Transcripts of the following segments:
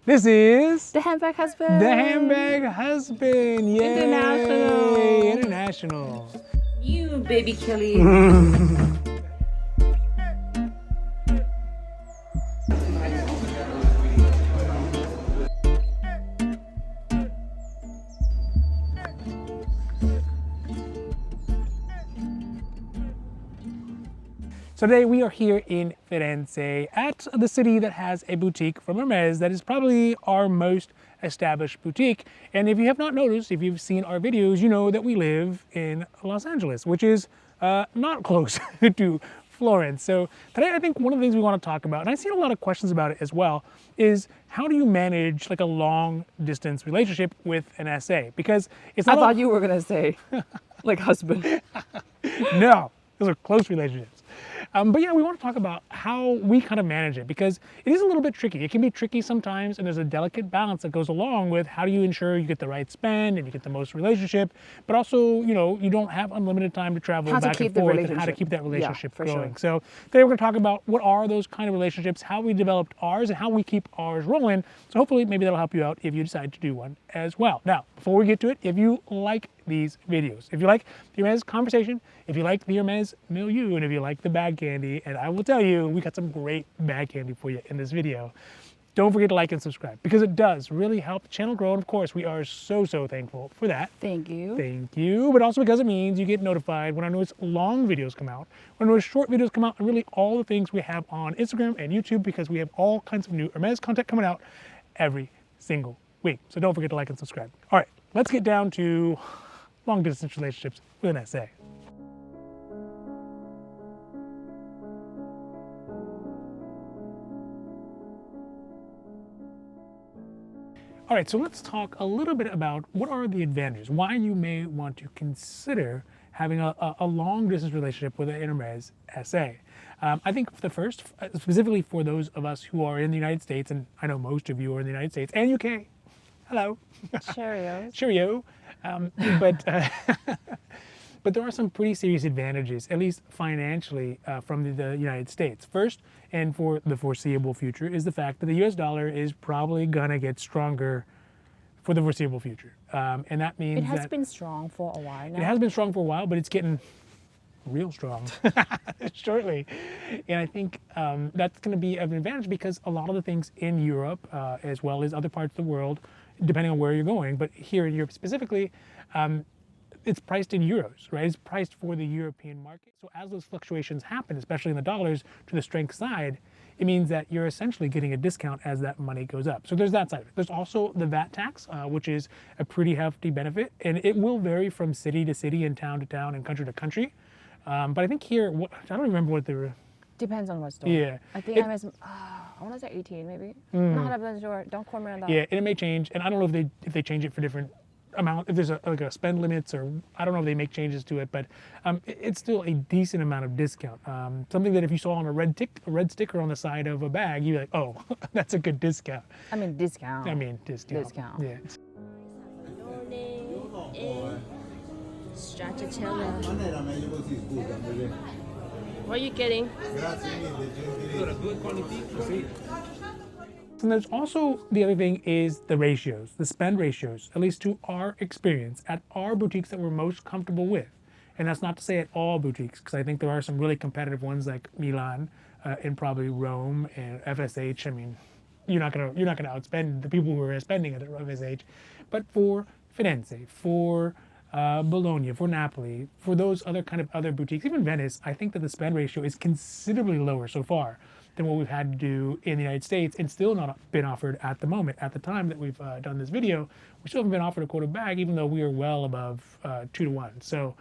This is The Handbag Husband. the Handbag Husband. Yay! International. You, baby Kelly. So today we are here in Florence at the city that has a boutique from Hermes that is probably our most established boutique. And if you have not noticed, if you've seen our videos, you know that we live in Los Angeles, which is not close to Florence. So today I think one of the things we want to talk about, and I've seen a lot of questions about it as well, is how do you manage like a long distance relationship with an SA? Because it's I not thought you were gonna say, like, husband. No, those are close relationships. But yeah, we want to talk about how we kind of manage it because it is a little bit tricky. It can be tricky sometimes, and there's a delicate balance that goes along with how do you ensure you get the right spend and you get the most relationship, but also, you know, you don't have unlimited time to travel How to back keep and the forth and how to relationship. keep that relationship for going. sure. So today we're going to talk about what are those kind of relationships, how we developed ours, and how we keep ours rolling. So hopefully maybe that'll help you out if you decide to do one as well. Now, before we get to it, if you like these videos, if you like the Hermes conversation, if you like the Hermes milieu, and if you like the bag candy, and I will tell you, we got some great bag candy for you in this video. Don't forget to like and subscribe because it does really help the channel grow. And of course, we are so thankful for that. Thank you. Thank you. But also because it means you get notified when our newest long videos come out, when our newest short videos come out, and really all the things we have on Instagram and YouTube because we have all kinds of new Hermes content coming out every single week. So don't forget to like and subscribe. All right, let's get down to long distance relationships with an SA. All right, so let's talk a little bit about what are the advantages, why you may want to consider having a long distance relationship with an Hermes SA. I think the first, specifically for those of us who are in the United States, and I know most of you are in the United States and UK, hello. Cheerios. Cheerio. But there are some pretty serious advantages, at least financially, from the United States. First, and for the foreseeable future, is the fact that the US dollar is probably gonna get stronger for the foreseeable future. And that means It has that been strong for a while now. it has been strong for a while, but it's getting real strong shortly. And I think that's going to be an advantage because a lot of the things in Europe, as well as other parts of the world, depending on where you're going, but here in Europe specifically, it's priced in euros, right? It's priced for the European market. So as those fluctuations happen, especially in the dollars to the strength side, it means that you're essentially getting a discount as that money goes up. So there's that side of it. There's also the VAT tax, which is a pretty hefty benefit, and it will vary from city to city and town to town and country to country. But I think here, I don't remember what they were. Depends on what store. Yeah. I think I want to say 18 maybe. Not 100% sure. Don't quote me on that. Yeah, and it may change, and I don't know if they change it for different amount, if there's like a spend limits, or I don't know if they make changes to it, but it's still a decent amount of discount. Something that if you saw on a red sticker on the side of a bag, you'd be like, oh, that's a good discount. I mean discount. Discount. Yeah. Stracciatella. What are you getting? And there's also the other thing is the ratios, the spend ratios, at least to our experience at our boutiques that we're most comfortable with. And that's not to say at all boutiques, because I think there are some really competitive ones like Milan and probably Rome and FSH. I mean, you're not gonna outspend the people who are spending at FSH, but for Firenze, for Bologna, for Napoli, for those other boutiques, even Venice, I think that the spend ratio is considerably lower so far than what we've had to do in the United States, and still not been offered at the moment. At the time that we've done this video, we still haven't been offered a quota bag, even though we are well above 2 to 1. So,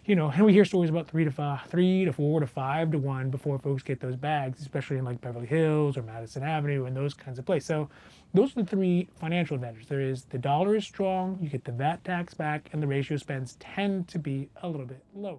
you know, and we hear stories about 3 to 4 to 5 to 1 before folks get those bags, especially in like Beverly Hills or Madison Avenue and those kinds of places. So those are the three financial advantages. There is the dollar is strong, you get the VAT tax back, and the ratio spends tend to be a little bit lower.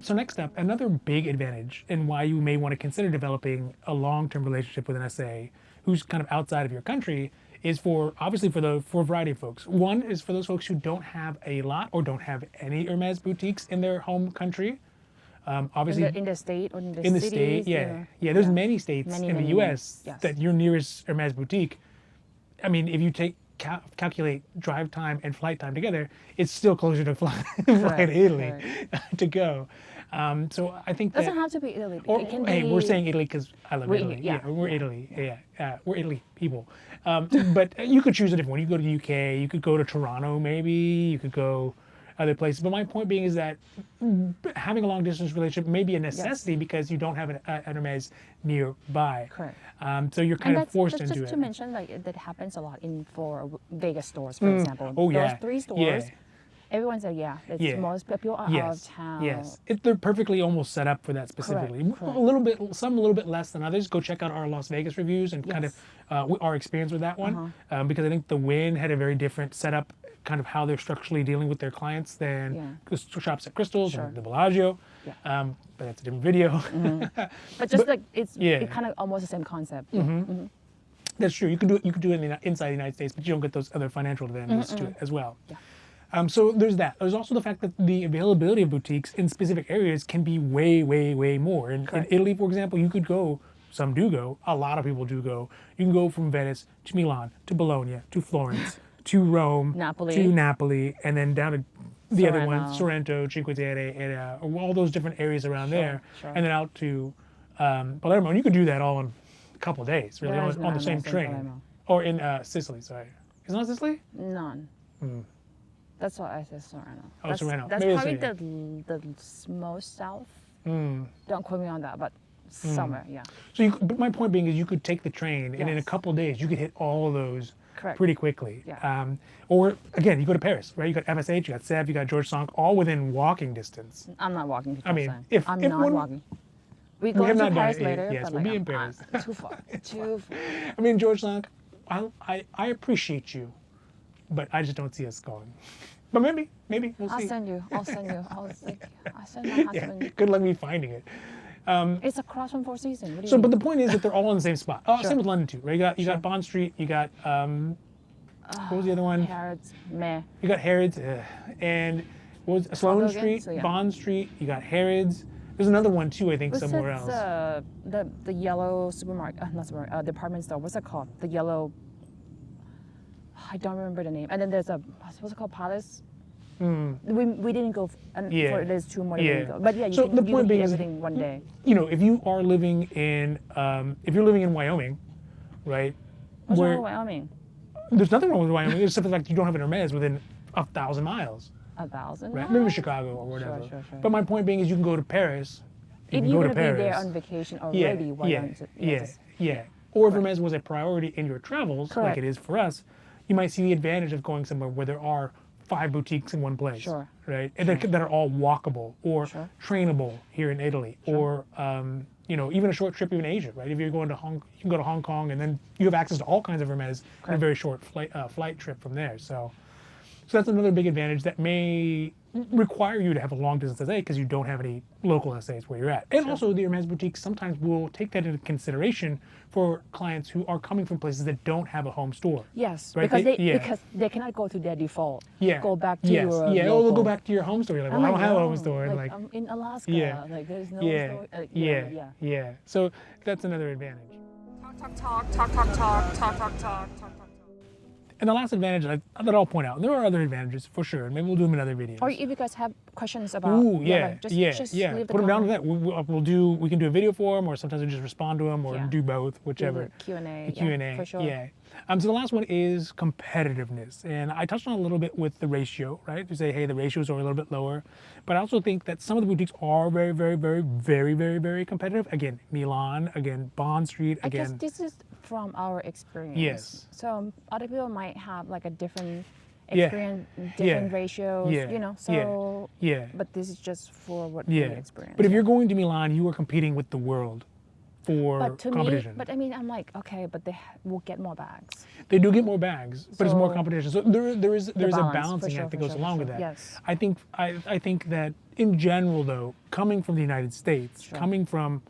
So next up, another big advantage and why you may want to consider developing a long-term relationship with an SA who's kind of outside of your country is for obviously for a variety of folks. One is for those folks who don't have a lot or don't have any Hermes boutiques in their home country. Obviously, in the state or in the in the cities, state, yeah. There's many states Many, in the many, U.S. many. Yes. that your nearest Hermes boutique. I mean, if you calculate drive time and flight time together, it's still closer to fly to Italy to go. So I think Doesn't that, have to be Italy. or It can hey, be, we're saying Italy because I love we're- Italy. yeah, We're yeah, Italy. We're Italy people. But you could choose a different one. You could go to the UK. You could go to Toronto, maybe. You could go other places. But my point being is that having a long distance relationship may be a necessity because you don't have an Hermes nearby. Correct. So you're kind and of forced that's into just it. to mention, like that happens a lot in for Vegas stores, for example. Oh, Those yeah. 3 stores, Yeah. everyone said, it's Yeah. most people are out of town. Yes, they're perfectly almost set up for that specifically. Correct. A little bit, some a little bit less than others. Go check out our Las Vegas reviews and kind of Yes. our experience with that one, because I think the Wynn had a very different setup, kind of how they're structurally dealing with their clients than the shops at Crystals Sure. and the Bellagio. Yeah. But that's a different video. But just like it Yeah. kind of almost the same concept. That's true. You can do it inside the United States, but you don't get those other financial advantages to it as well. Yeah. So there's that. There's also the fact that the availability of boutiques in specific areas can be way, way, way more. In Italy, for example, you could go, some do go, a lot of people do go. You can go from Venice to Milan, to Bologna, to Florence, to Rome, to Napoli, and then down to the other ones, Sorrento, Cinque Terre, and all those different areas around there, and then out to Palermo. And you could do that all in a couple of days, really, on the same train. Palermo. Or in Sicily, sorry. Is it not Sicily? None. That's why I said Sorrento. Oh, Sorrento. That's Maybe probably it's the most south. Don't quote me on that, but somewhere, yeah. So, but my point being is, you could take the train, and in a Yes. couple of days, you could hit all of those Correct. pretty quickly. Yeah. Or again, you go to Paris, right? You got FSH, you got Sèvres, you got Georges Cinq, all within walking distance. I'm not walking. I mean, I'm if not one- walking. We go have to not done Paris it yet. later, Yes, but we'll like, be in Paris. Too far. Too far. I mean, Georges Cinq, I appreciate you, but I just don't see us going. But maybe we'll I'll see. send you. I'll send my husband. Good luck me finding it. It's across from Four Seasons. What do you So, mean? but the point is that they're all in the same spot. Oh, Sure. same with London too, right? You got Bond Street, you got what was the other one? Harrods, meh. You got Harrods, and what was Sloane Hoboken, Street, so yeah. Bond Street. You got Harrods. There's another one too, I think, What's somewhere it, else. the yellow supermarket, not supermarket, department store. What's it called? The yellow. I don't remember the name. And then there's what's it called? Palace. We didn't go, and Yeah. for there's 2 more that we Yeah. didn't go. But yeah, you So can, the you point can being eat is, everything one day. You know, if you are living in, if you're living in Wyoming, right? What's wrong with Wyoming? There's nothing wrong with Wyoming, except the fact that you don't have an Hermes within 1,000 miles, 1,000? right? Maybe Chicago or whatever. Sure. But my point being is, you can go to Paris. If can you're go to gonna be there Paris. on vacation already, why don't you just- Yeah. Or if Hermes was a priority in your travels, like Correct. it is for us, you might see the advantage of going somewhere where there are 5 boutiques in one place. Sure. Right? And that are all walkable or Sure. trainable here in Italy. Or, you know, even a short trip even Asia, right? If you're going to you can go to Hong Kong, and then you have access to all kinds of Hermes in a very short flight trip from there. So that's another big advantage that may require you to have a long distance SA because you don't have any local SAs where you're at. And also the Hermes boutiques sometimes will take that into consideration for clients who are coming from places that don't have a home store. Yes, Right, because they cannot go to their default. Yeah. Go back to yes. your Yeah, local. or they'll go back to your home store. You're like, well, I don't have a home store. And Like, I'm in Alaska. Yeah. Like there's no yeah, store. yeah. So that's another advantage. Talk. And the last advantage that I'll point out, and there are other advantages for sure, and maybe we'll do them in other videos. Or if you guys have questions about, Ooh, yeah, like, just yeah. leave the Put them down to comment. that. We can do a video for them, or sometimes we just respond to them, or Yeah. do both, whichever. Q&A. Q&A, for sure. yeah. So the last one is competitiveness, and I touched on it a little bit with the ratio, right? To say, hey, the ratios are a little bit lower, but I also think that some of the boutiques are very, very, very, very, very, very competitive. Again, Milan, again, Bond Street, I guess again. this is from our experience. Yes. So other people might have like a different Yeah. experience, different ratios, Yeah. you know. So, Yeah. but this is just for what we Yeah. experience. But if you're going to Milan, you are competing with the world for But to competition. me, but I mean, I'm like, okay, but they will get more bags. They do get more bags, but it's more So- competition. So there is a balance, balancing for sure, act that for goes sure, along for with sure. that. Yes. I think that in general, though, coming from the United States, coming from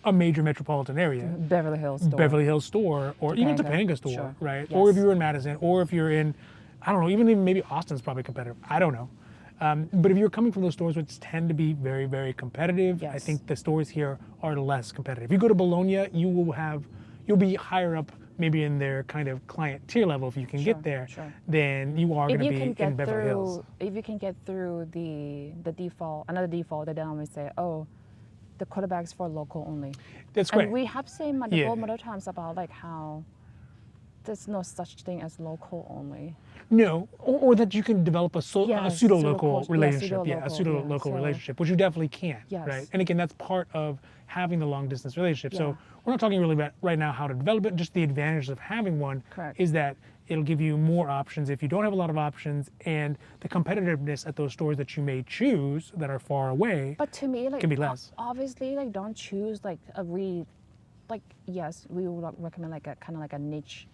a major metropolitan area, Beverly Hills store. Beverly Hills store, or even Topanga, Topanga store, sure. right? Yes. Or if you're in Madison, or if you're in, I don't know, even maybe Austin's probably competitive. I don't know. But if you're coming from those stores which tend to be very, very competitive, I Yes. think the stores here are less competitive. If you go to Bologna, you'll be higher up maybe in their kind of client tier level if you can Sure, get there, sure. than you are going to be in Beverly Hills. If you can get through the default, another default, they always say, oh, the quarterback's for local only. That's And great. we have said Yeah. multiple times about like how there's no such thing as local only. No, or that you can develop a Yes, pseudo-local pseudo-cul- yeah, relationship. pseudo-local, A pseudo-local yeah, so- relationship, which you definitely can, Yes. right? And again, that's part of having the long-distance relationship. Yeah. So we're not talking really about right now how to develop it, just the advantage of having one Correct. is that it'll give you more options if you don't have a lot of options, and the competitiveness at those stores that you may choose that are far away. But to me, like, Can be less. Obviously, like, don't choose like like, yes, we would recommend like a kind of like a niche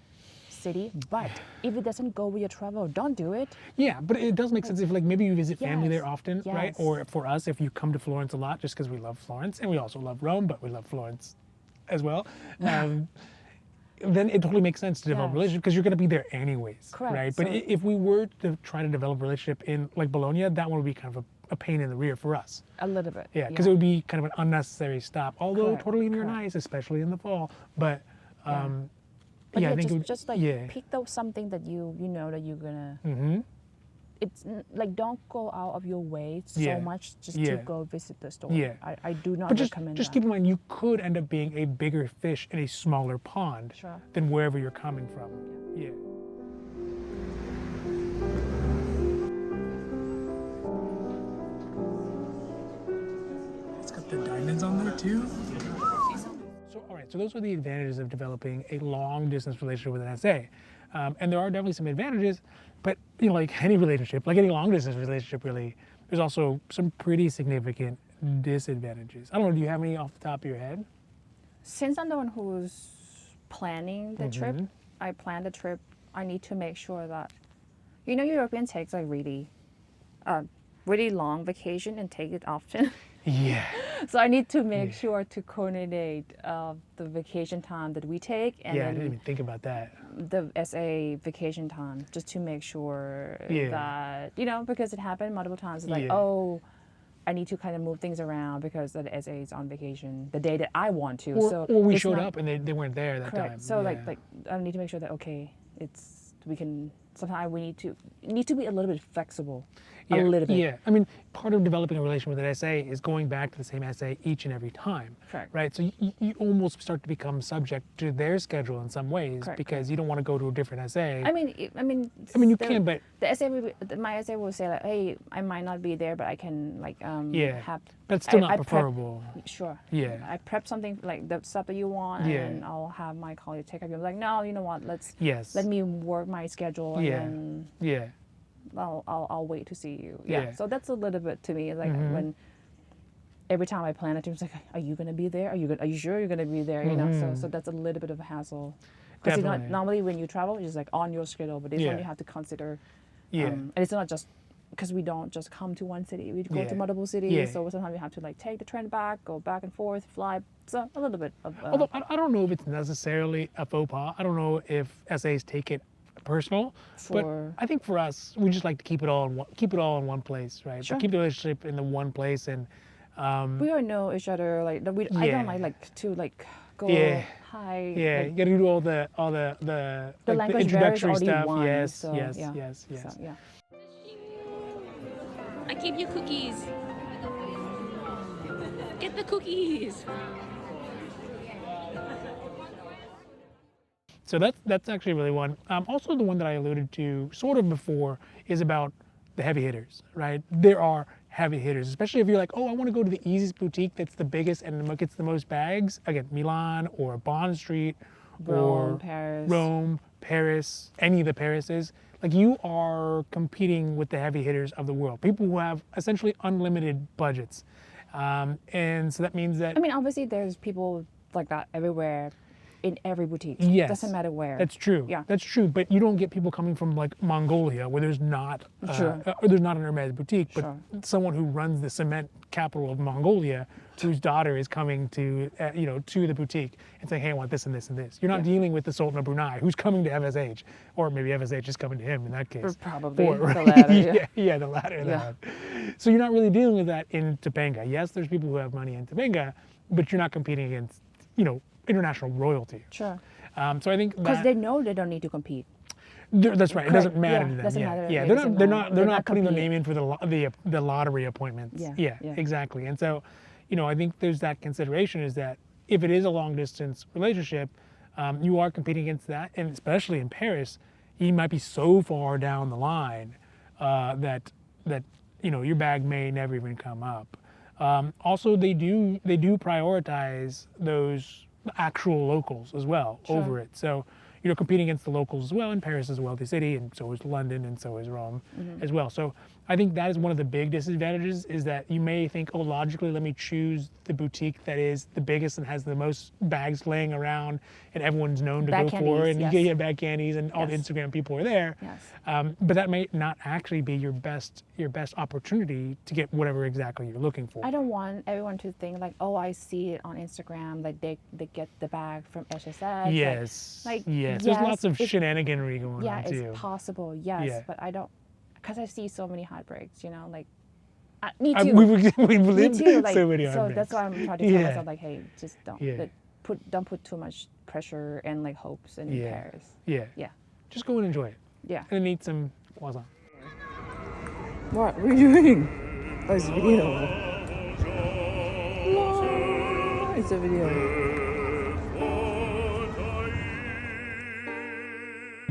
city, but if it doesn't go with your travel, don't do it. Yeah, but it does make sense if like maybe you visit family Yes, there often, right? yes. Or for us, if you come to Florence a lot, just because we love Florence and we also love Rome, but we love Florence as well. Then it totally makes sense to develop a Yes. relationship because you're going to be there anyways, Correct, right? But so- if we were to try to develop a relationship in like Bologna, that one would be kind of a pain in the rear for us. A little bit. Yeah, because it would be kind of an unnecessary stop, although Correct, totally near correct. nice, especially in the fall. But But yeah, yeah, I think it would, just like yeah. pick out something that you know that you're gonna. Mhm. It's like don't go out of your way so Yeah, much just yeah. to go visit the store. Yeah. I do not But just recommend just that. keep in mind, you could end up being a bigger fish in a smaller pond Sure. than wherever you're coming from. Yeah. It's got the diamonds on there too. So, all right, so those are the advantages of developing a long distance relationship with an SA. And there are definitely some advantages, but you know, like any relationship, like any long distance relationship really, there's also some pretty significant disadvantages. I don't know, do you have any off the top of your head? Since I'm the one who's planning the trip, Mm-hmm. I plan the trip. I need to make sure that, you know, European takes like really long vacation and take it often. Yeah. So I need to make Yeah. sure to coordinate the vacation time that we take and Yeah, I then didn't even think about that. the SA vacation time, just to make sure Yeah. that, you know, because it happened multiple times. It's like, Yeah. oh, I need to kind of move things around because the SA is on vacation the day that I want to. Or, so or we it's showed not- up and they weren't there that Correct. time. So Yeah. like I need to make sure that we can sometimes we need to be a little bit flexible. Yeah, A little bit. Yeah, I mean, part of developing a relation with an SA is going back to the same SA each and every time. Correct. Right? So you almost start to become subject to their schedule in some ways Correct, because you don't want to go to a different SA. I mean you can, but the SA my SA will say like, hey, I might not be there, but I can like yeah, have. but it's still I not prep- preferable. Sure. Yeah. I prep something like the stuff that you want, Yeah. and I'll have my colleague take up. You're like, no, you know what? Yes. Let me work my schedule, and Yeah. then Yeah. I'll wait to see you. Yeah. Yeah. So that's a little bit to me like Mhm. when every time I plan it, it's like, are you gonna be there? Are you sure you're gonna be there? You know. Mhm. So that's a little bit of a hassle. Because Definitely. normally when you travel, it's just like on your schedule, but this Yeah. one you have to consider. Yeah. And it's not just because we don't just come to one city. We go Yeah. to multiple cities. Yeah. So sometimes we have to like take the train back, go back and forth, fly. So a little bit of. Although I don't know if it's necessarily a faux pas. I don't know if SAs take it personal, but For- I think for us, we just like to keep it all in one place, right? Sure. So keep the relationship in the one place, and we all know each other. Like I Yeah. don't like to like go Yeah. hi. yeah, like, you gotta do all the the like language introductory varies stuff. already Yes, so, yes, yeah. yes, yes. So, yeah. I gave you cookies. Get the cookies. So that's actually really one. Also, the one that I alluded to sort of before is about the heavy hitters, right? There are heavy hitters, especially if you're like, oh, I want to go to the easiest boutique that's the biggest and gets the most bags. Again, Milan or Bond Street or Rome, Paris, any of the Parises. Like you are competing with the heavy hitters of the world, people who have essentially unlimited budgets. And so that means that I mean, obviously, there's people like that everywhere. in every boutique. Yes. Doesn't matter where. That's true. Yeah. That's true. But you don't get people coming from like Mongolia where there's not or there's not an Hermes boutique, but Sure. someone who runs the cement capital of Mongolia, whose daughter is coming to to the boutique and saying, hey, I want this and this and this. You're not dealing with the Sultan of Brunei who's coming to FSH, or maybe FSH is coming to him in that case. Probably Or- the latter. yeah, the latter. Yeah. So you're not really dealing with that in Topanga. Yes, there's people who have money in Topanga, but you're not competing against international royalty. Sure. So I think Because that they know they don't need to compete. that's right. It doesn't Correct. matter Yeah, to them. doesn't yeah, matter. yeah. It They're doesn't not. They're matter. not. They're They're not not putting their compete. name in for the lottery appointments. Yeah, yeah. Exactly. And so, I think there's that consideration is that if it is a long distance relationship, you are competing against that, and especially in Paris, you might be so far down the line that your bag may never even come up. Also, they do prioritize those actual locals as well over it. So competing against the locals as well in Paris is a wealthy city, and so is London, and so is Rome as well. So I think that is one of the big disadvantages is that you may think, oh, logically, let me choose the boutique that is the biggest and has the most bags laying around and everyone's known to Bag go for, candies, and yes. you get bag candies and all the Yes. Instagram people are there. Yes. But that may not actually be your best opportunity to get whatever exactly you're looking for. I don't want everyone to think like, oh, I see it on Instagram, like they get the bag from HSS. Yes. Like, yes. There's lots of it's- shenaniganry going Yeah, on too. it's possible, yes, Yeah. but I don't, because I see so many heartbreaks, like, me I- too. we've Me lived too. Like, so many so heartbreaks. that's why I'm trying to tell Yeah. myself, like, hey, just don't Yeah. don't put too much pressure and like hopes in Yeah. Paris. Yeah. Yeah, Just go and enjoy it. yeah. And eat some croissant. What are you doing? Oh, it's a video. No, it's a video.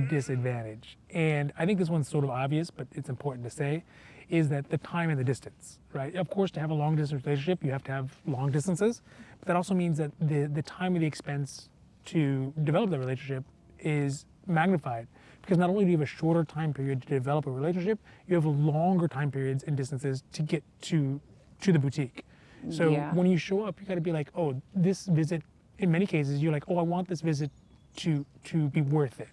Disadvantage, and I think this one's sort of obvious, but it's important to say, is that the time and the distance, right? Of course, to have a long distance relationship, you have to have long distances, but that also means that the time and the expense to develop that relationship is magnified, because not only do you have a shorter time period to develop a relationship, you have longer time periods and distances to get to the boutique. So Yeah. when you show up, you got to be like, oh, this visit. In many cases, you're like, oh, I want this visit to be worth it.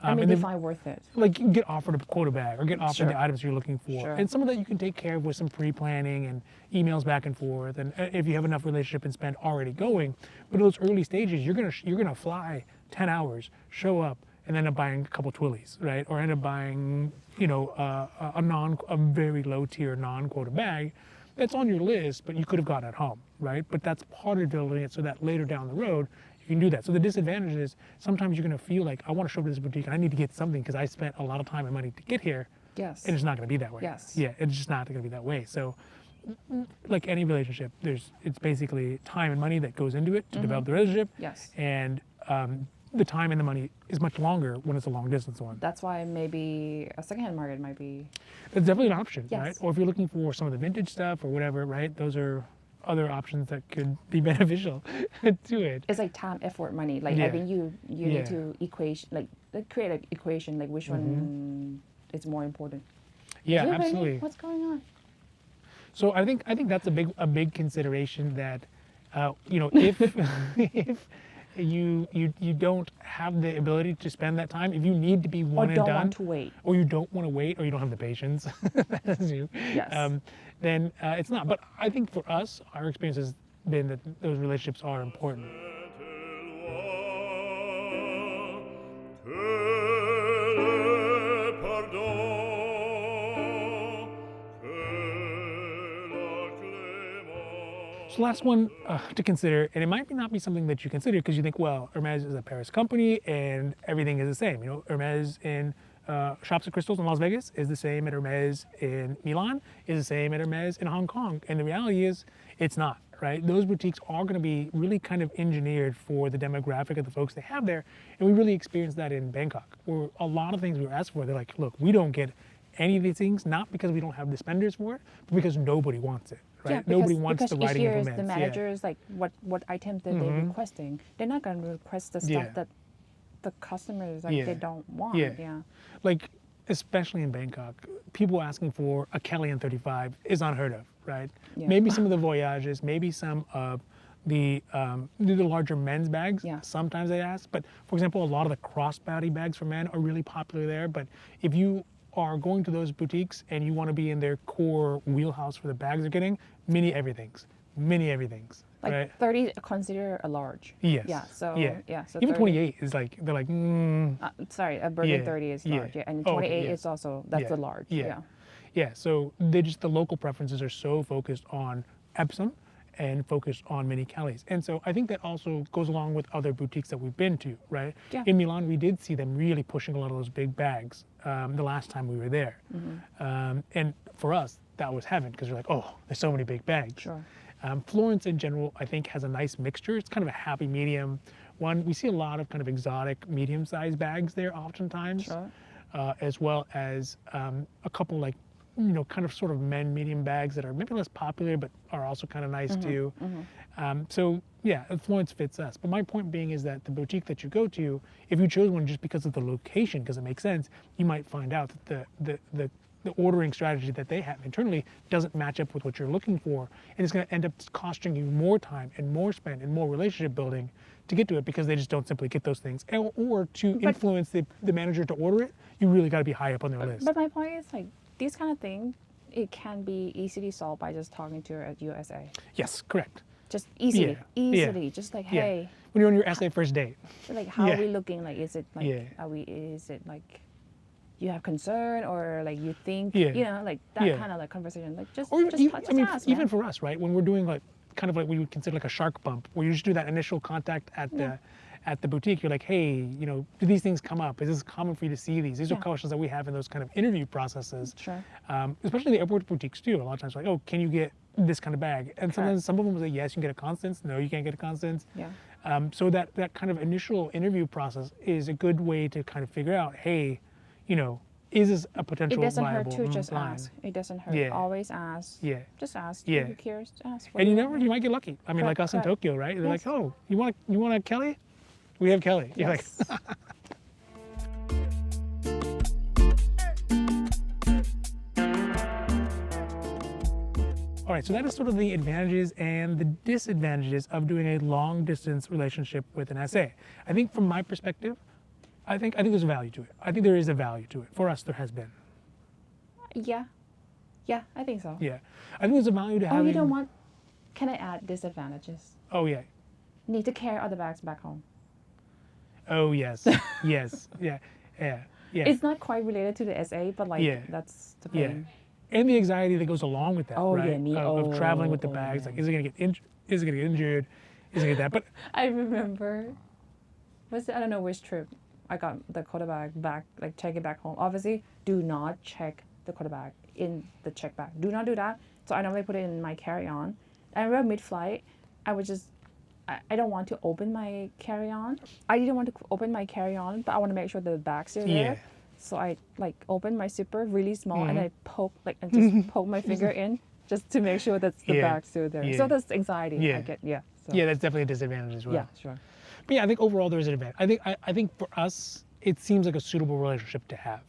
I mean, and then- define worth it. like you get offered a quota bag or get offered Sure. the items you're looking for. Sure. And some of that you can take care of with some pre-planning and emails back and forth. And if you have enough relationship and spend already going, but in those early stages, you're gonna fly 10 hours, show up, and end up buying a couple Twillies, right? Or end up buying, a very low tier non-quota bag that's on your list, but you could have gotten at home, right? But that's part of building it so that later down the road, you can do that. So the disadvantage is sometimes you're going to feel like I want to show up to this boutique and I need to get something because I spent a lot of time and money to get here, Yes. and it's not going to be that way. Yes. Yeah, it's just not going to be that way. So, like any relationship, it's basically time and money that goes into it to develop the relationship. Yes. And the time and the money is much longer when it's a long distance one. That's why maybe a secondhand market might be. It's definitely an option, Yes. right? Or if you're looking for some of the vintage stuff or whatever, right? Those are other options that could be beneficial to it. It's like time, effort, money. Like Yeah. I think you Yeah. need to create an equation. Like which one is more important. Yeah, You ready? absolutely. What's going on? So I think that's a big consideration that if if you don't have the ability to spend that time, if you need to be Or one and don't done, want to wait. or you don't want to wait, or you don't have the patience, as you, Yes. then it's not. But I think for us, our experience has been that those relationships are important. So last one to consider, and it might not be something that you consider because you think, well, Hermes is a Paris company and everything is the same. Hermes in Shops at Crystals in Las Vegas is the same at Hermes in Milan, is the same at Hermes in Hong Kong. And the reality is it's not, right? Those boutiques are going to be really kind of engineered for the demographic of the folks they have there. And we really experienced that in Bangkok, where a lot of things we were asked for, they're like, look, we don't get any of these things, not because we don't have the spenders for it, but because nobody wants it. Right? Yeah, Nobody because, wants because the it writing hears implements. the Yeah. managers like what items that they're requesting. They're not going to request the stuff Yeah. that the customers Yeah. they don't want. Yeah. Yeah. Like, especially in Bangkok, people asking for a Kelly N35 is unheard of, right? Yeah. Maybe some of the Voyages, maybe some of the larger men's bags. Yeah. Sometimes they ask, but for example, a lot of the crossbody bags for men are really popular there. But if you are going to those boutiques and you want to be in their core wheelhouse for the bags they're getting, mini everythings. Like Right? 30 consider a large. Yes. Yeah. So Yeah. So Even 30, 28 is like they're like. sorry, a Birkin Yeah, 30 is yeah. large. Yeah, and Oh, okay, 28 yeah. is also that's Yeah, the large. yeah. Yeah. Yeah, so the local preferences are so focused on Epsom and focused on mini Kellys. And so I think that also goes along with other boutiques that we've been to, right? Yeah. In Milan, we did see them really pushing a lot of those big bags the last time we were there. And for us, that was heaven because we're like, oh, there's so many big bags. Sure. Florence in general, I think, has a nice mixture. It's kind of a happy medium. One, we see a lot of kind of exotic medium-sized bags there oftentimes, Sure. as well as a couple like, kind of sort of men medium bags that are maybe less popular but are also kind of nice too. So yeah, Florence fits us. But my point being is that the boutique that you go to, if you chose one just because of the location, because it makes sense, you might find out that the ordering strategy that they have internally doesn't match up with what you're looking for, and it's going to end up costing you more time and more spend and more relationship building to get to it because they just don't simply get those things. Or to influence the manager to order it, you really got to be high up on their list. But my point is like these kind of things, it can be easily solved by just talking to your USA. Yes, correct. Just easily, Yeah. just like Yeah. hey, When you're on your essay first date. like how Yeah. are we looking? Like is it like Yeah. is it like you have concern or like you think Yeah. like that Yeah. kind of like conversation like just Or just, even, just I mean, ask, even man. for us, right? When we're doing like kind of like what you would consider like a shark bump, where you just do that initial contact at the boutique. You're like, hey, do these things come up? Is this common for you to see these? These are Yeah. questions that we have in those kind of interview processes. Sure. Especially the airport boutiques too. A lot of times, like, oh, can you get this kind of bag? And sometimes some of them will say, yes, you can get a Constance. No, you can't get a Constance. Yeah. So that kind of initial interview process is a good way to kind of figure out, hey, is this a potential It doesn't viable hurt to just line? ask. It doesn't hurt. Yeah. Always ask. Yeah. Just ask. Yeah. Who cares? Just ask. And you might get lucky. I mean, like Correct, us in correct. Tokyo, right? They're like, Yes. oh, you want a Kelly? We have Kelly. You're like, Yes. all right, so that is sort of the advantages and the disadvantages of doing a long distance relationship with an SA. I think from my perspective, I think there's a value to it. I think there is a value to it. For us, there has been. Yeah. Yeah, I think so. Yeah. I think there's a value to Oh, having. you don't want? Can I add disadvantages? Oh, yeah. Need to carry other bags back home. Oh, yes. Yes. Yeah. Yeah. Yeah. It's not quite related to the SA, but like Yeah. that's the Yeah. pain. And the anxiety that goes along with that, Oh, right? yeah, me- Of traveling with the oh, bags. yeah. Like, is it going to get injured? Is it going to get injured? Is it going to get that? But I remember, I don't know which trip. I got the Coda bag back, like take it back home. Obviously, do not check the Coda bag in the check bag. Do not do that. So I normally put it in my carry-on. I remember mid-flight, I would just, I don't want to open my carry-on. I didn't want to open my carry-on, but I want to make sure the bag's still there. Yeah. So I like opened my zipper really small and I poke and just poke my finger in just to make sure that the Yeah. bag's still there. Yeah. So that's anxiety Yeah. I get. Yeah. So, yeah, that's definitely a disadvantage as well. Yeah, sure. But yeah, I think overall there's an advantage. I think for us, it seems like a suitable relationship to have.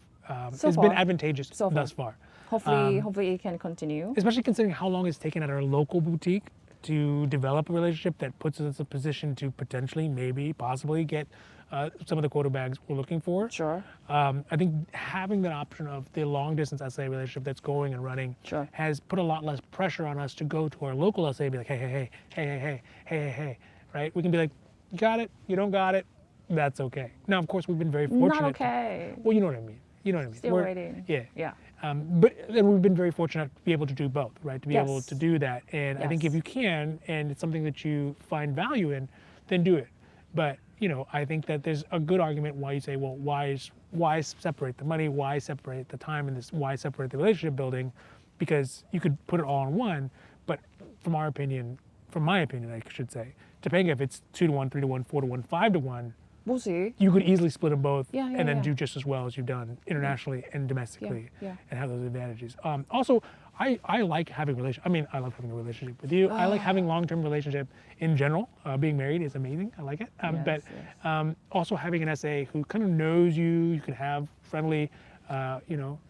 So It's been far. advantageous So far. thus far. Hopefully it can continue. Especially considering how long it's taken at our local boutique to develop a relationship that puts us in a position to potentially, maybe, possibly get some of the quota bags we're looking for. Sure. I think having that option of the long distance SA relationship that's going and running Sure. has put a lot less pressure on us to go to our local SA and be like, hey, right? We can be like, you got it, you don't got it, that's okay. Now, of course, we've been very fortunate. Not okay. Well, you know what I mean. Still waiting. Yeah. Yeah. But then we've been very fortunate to be able to do both, right? To be able Yes. to do that. And I think if Yes. you can, and it's something that you find value in, then do it. But, I think that there's a good argument why you say, well, why separate the money? Why separate the time and why separate the relationship building? Because you could put it all in one. But from my opinion, I should say, depending if it's 2-to-1, 3-to-1, 4-to-1, 5-to-1, We'll see. you could easily split them both Yeah, and then yeah. do just as well as you've done internationally and domestically Yeah. and have those advantages. Also, I like having I love having a relationship with you. I like having long-term relationship in general. Being married is amazing. I like it. Yes, But yes. also having an SA who kind of knows you, you can have friendly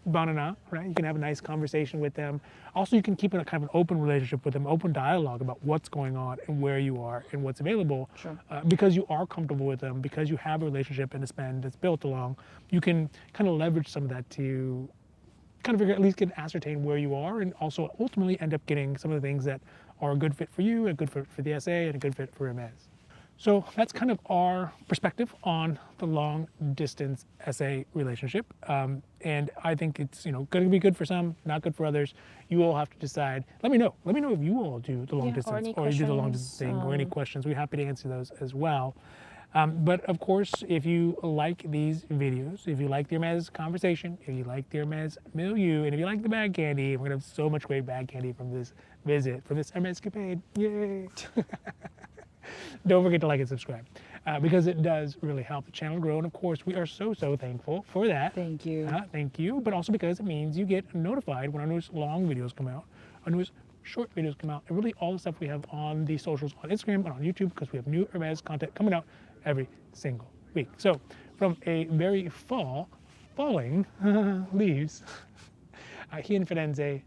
banana, right? You can have a nice conversation with them. Also, you can keep a kind of an open relationship with them, open dialogue about what's going on and where you are and what's available. Sure. Because you are comfortable with them, because you have a relationship and a spend that's built along, you can kind of leverage some of that to kind of figure, at least get ascertain where you are, and also ultimately end up getting some of the things that are a good fit for you, a good fit for the SA, and a good fit for Hermes. So that's kind of our perspective on the long distance SA relationship. And I think it's going to be good for some, not good for others. You all have to decide. Let me know. Let me know if you all do the long Yeah, or distance, any or you do the long distance questions, thing, or any questions. We're happy to answer those as well. But of course, if you like these videos, if you like the Hermes conversation, if you like the Hermes milieu, and if you like the bag candy, we're gonna have so much great bag candy from this visit, from this Hermes escapade. Yay! Don't forget to like and subscribe, because it does really help the channel grow. And of course, we are so thankful for that. Thank you. Thank you. But also because it means you get notified when our newest long videos come out, our newest short videos come out, and really all the stuff we have on the socials, on Instagram and on YouTube, because we have new Hermes content coming out every single week. So from a very falling leaves, here in Firenze,